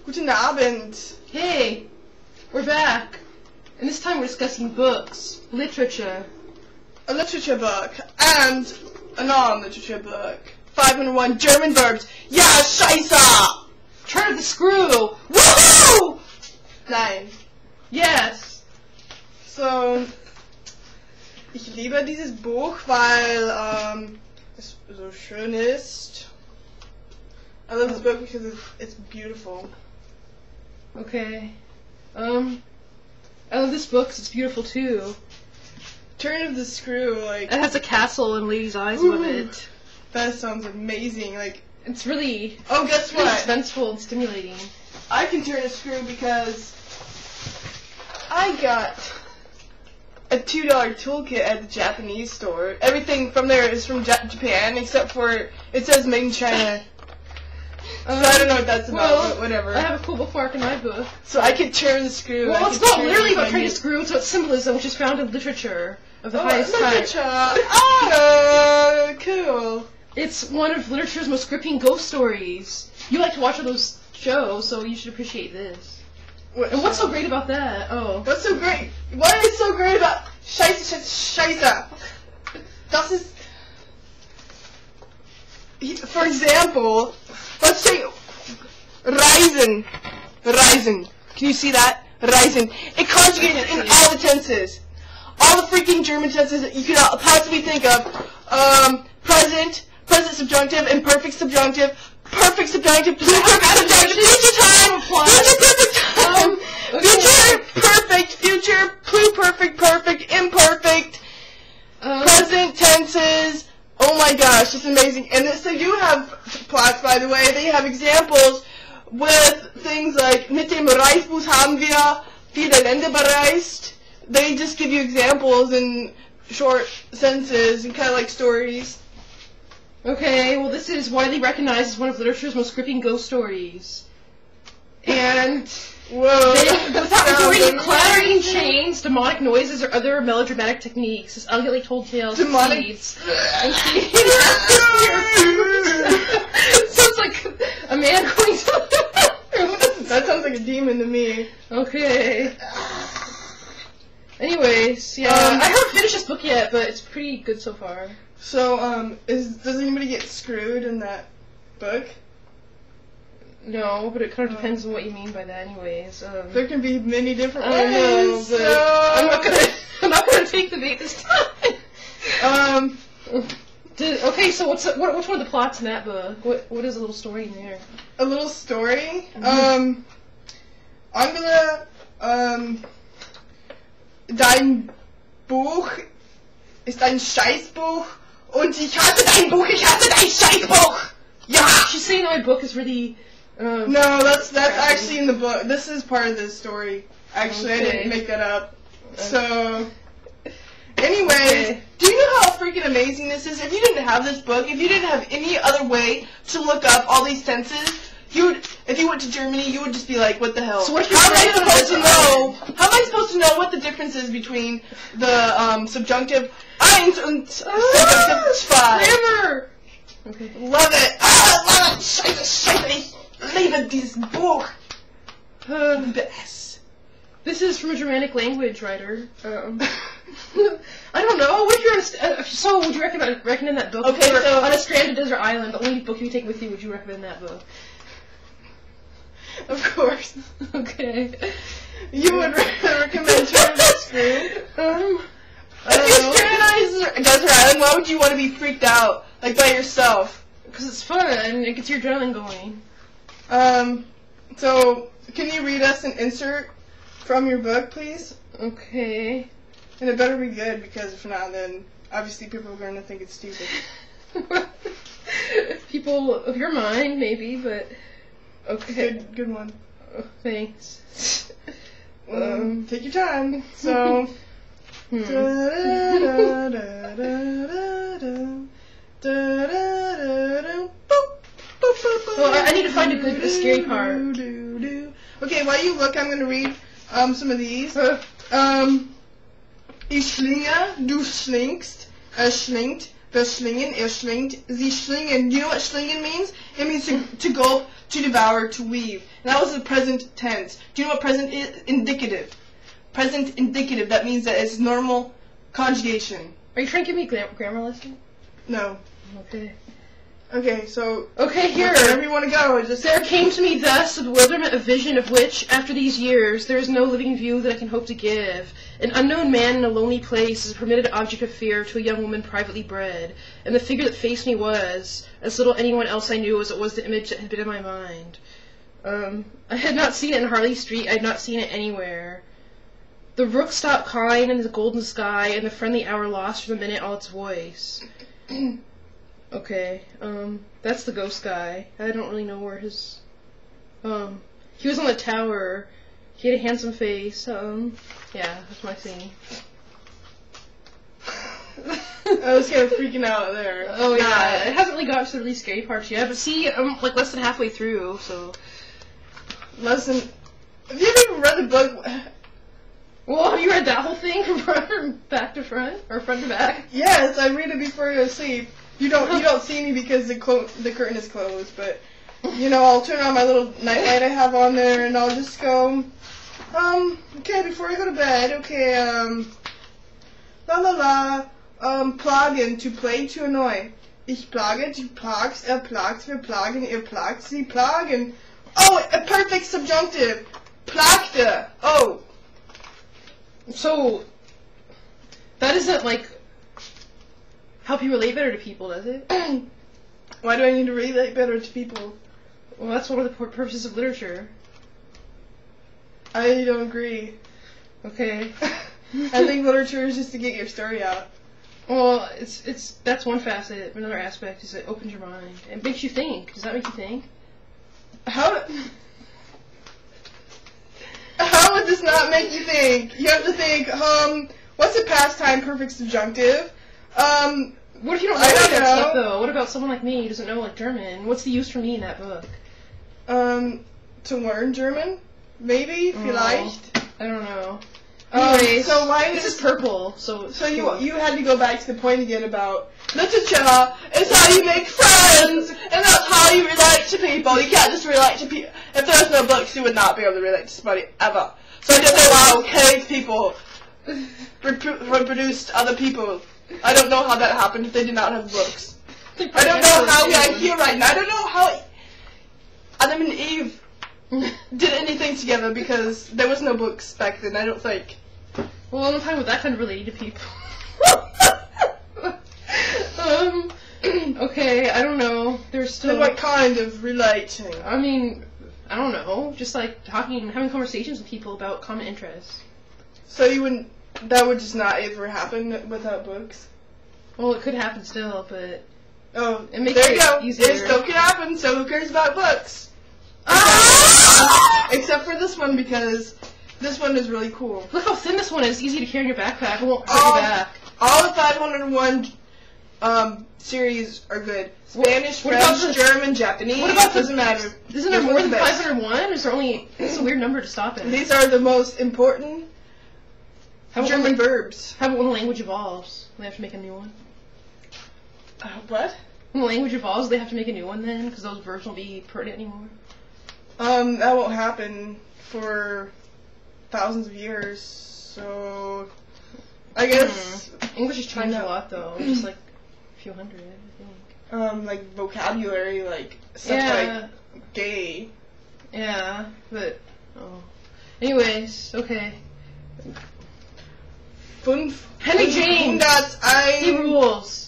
Guten Abend. Hey, we're back. And this time we're discussing books, literature. A literature book and a non-literature book. 501 German Verbs. Ja, scheiße! Turn of the screw! Woohoo! Nein. Yes. So, ich liebe dieses Buch, weil es so schön ist. I love this book because it's beautiful. Okay. I love this book 'cause it's beautiful too. Turn of the Screw, like... It has a castle and ladies' eyes Ooh, above it. That sounds amazing, like... It's really... Oh, guess really what? suspenseful and stimulating. I can turn a screw because I got a $2 toolkit at the Japanese store. Everything from there is from Japan, except for it says made in China. So I don't know what that's about, but whatever. I have a cool bookmark in my book. So I can turn the screw. Well, it's not literally about turning a screw, it's about symbolism, which is found in literature of the highest literature. type. Oh, cool. It's one of literature's most gripping ghost stories. You like to watch all those shows, so you should appreciate this. And what's so great about that? Oh. What's so great? What is so great about Scheiße? Das ist... For example, let's say Reisen. Can you see that? Reisen. It conjugates in all the tenses. All the freaking German tenses that you could possibly think of. Present subjunctive, imperfect subjunctive, perfect subjunctive, pluperfect subjunctive, future time, future perfect time, future perfect, future pluperfect, perfect, imperfect, present tenses. Oh my gosh, it's amazing. And so you have plots, by the way. They have examples with things like mit dem Reisbus haben wir viele Länder bereist. They just give you examples in short sentences and kind of like stories. Okay, well this is widely recognized as one of literature's most gripping ghost stories. And without avoiding clattering chains, demonic noises, or other melodramatic techniques, this elegantly told tale succeeds. Sounds like a man going to That sounds like a demon to me. Okay. Anyways, yeah, I haven't finished this book yet, but it's pretty good so far. So, does anybody get screwed in that book? No, but it kind of depends on what you mean by that, anyways. There can be many different ways. I know, but I'm not gonna take the bait this time. Okay, so which one of the plots in that book? What is a little story in there? A little story. I'm gonna dein Buch ist ein Scheißbuch und ich hasse dein Buch, ich hasse dein Scheißbuch. Ja. She's saying my book is really. No, that's actually in the book. This is part of the story. Actually, okay. I didn't make that up. So, anyways, do you know how freaking amazing this is? If you didn't have this book, if you didn't have any other way to look up all these tenses, if you went to Germany, you would just be like, what the hell? So how am I supposed to know? How am I supposed to know what the difference is between the subjunctive eins and subjunctive zwei? Never. Okay. Love it. Love it. Scheiße. Ich liebe dieses Buch. Best. This is from a Germanic language writer. I don't know. What if so would you recommend that book? Okay, so on a stranded desert island, the only book you take with you, would you recommend that book? Of course. Okay. You would recommend Turn of the Screw? If you're stranded on a desert island, why would you want to be freaked out, like by yourself? Because it's fun and it gets your adrenaline going. So, can you read us an insert from your book, please? Okay. And it better be good, because if not, then obviously people are going to think it's stupid. People of your mind, maybe, but okay. Good one. Oh, thanks. Take your time. So. Well, I need to find a scary part. Okay, while you look, I'm going to read some of these. Ich schlinge, du schlingst, schlingt, wir schlingen, schlingt, sie schlingen. You know what schlingen means? It means to to devour, to weave. And that was the present tense. Do you know what present is? Indicative. Present indicative. That means that it's normal conjugation. Are you trying to give me a grammar lesson? No. Okay. Okay, so... Okay, here. Wherever you want to go. Just... There came to me thus a bewilderment of vision of which, after these years, there is no living view that I can hope to give. An unknown man in a lonely place is a permitted object of fear to a young woman privately bred, and the figure that faced me was, as little anyone else I knew as it was the image that had been in my mind. I had not seen it in Harley Street, I had not seen it anywhere. The rook stopped cawing in the golden sky, and the friendly hour lost for the minute all its voice. Okay, that's the ghost guy. I don't really know where his, he was on the tower. He had a handsome face, yeah, that's my scene. I was kind of freaking out there. Oh yeah, it hasn't really gotten to the really scary parts yet, but see, I'm like less than halfway through, so. Have you ever even read the book? Well, have you read that whole thing from back to front, or front to back? Yes, I read it before I go to sleep. You don't see me because the curtain is closed, but you know, I'll turn on my little nightlight I have on there, and I'll just go, okay, before I go to bed, okay, la la la, plagen, to plague, to annoy. Ich plage, du plagst, plagt, wir plagen, ihr plagt, sie plagen. Oh, a perfect subjunctive. Plagte. Oh. So, that isn't like help you relate better to people, does it? Why do I need to relate better to people? Well, that's one of the purposes of literature. I don't agree. Okay. I think literature is just to get your story out. Well, that's one facet. Another aspect is it opens your mind. It makes you think. Does that make you think? How would this not make you think? You have to think, what's a past time perfect subjunctive? What if you don't know that stuff, though? What about someone like me who doesn't know, like, German? What's the use for me in that book? To learn German? Maybe? Vielleicht? I don't know. Anyways, so why this is purple, so you had to go back to the point again about literature is how you make friends, and that's how you relate to people. You can't just relate to people. If there was no books, you would not be able to relate to somebody ever. So I don't know how cave people reproduced other people. I don't know how that happened if they did not have books. I don't know how we are here right now. I don't know how Adam and Eve did anything together because there was no books back then, I don't think. Well, I'm talking about that kind of relating to people. Okay, I don't know. There's still... So what kind of relating? I mean, I don't know. Just like talking, having conversations with people about common interests. So you wouldn't... That would just not ever happen without books? Well, it could happen still, but... Oh, it makes there you go. Easier. It still can happen, so who cares about books? Except for this one, because this one is really cool. Look how thin this one is. It's easy to carry in your backpack. It won't hurt your back. All the 501 series are good. Spanish, French, German, Japanese. What about doesn't matter. Isn't there more than 501? Is there only... It's a weird number to stop at. These are the most important German verbs. How about when the language evolves? They have to make a new one. What? When the language evolves, they have to make a new one then? Because those verbs won't be pertinent anymore? That won't happen for thousands of years, so... I guess... English has changed a lot, though. Just like a few hundred, I think. Like vocabulary, like stuff like gay. Yeah, but... Oh. Anyways, okay. Henry Henry James! He rules.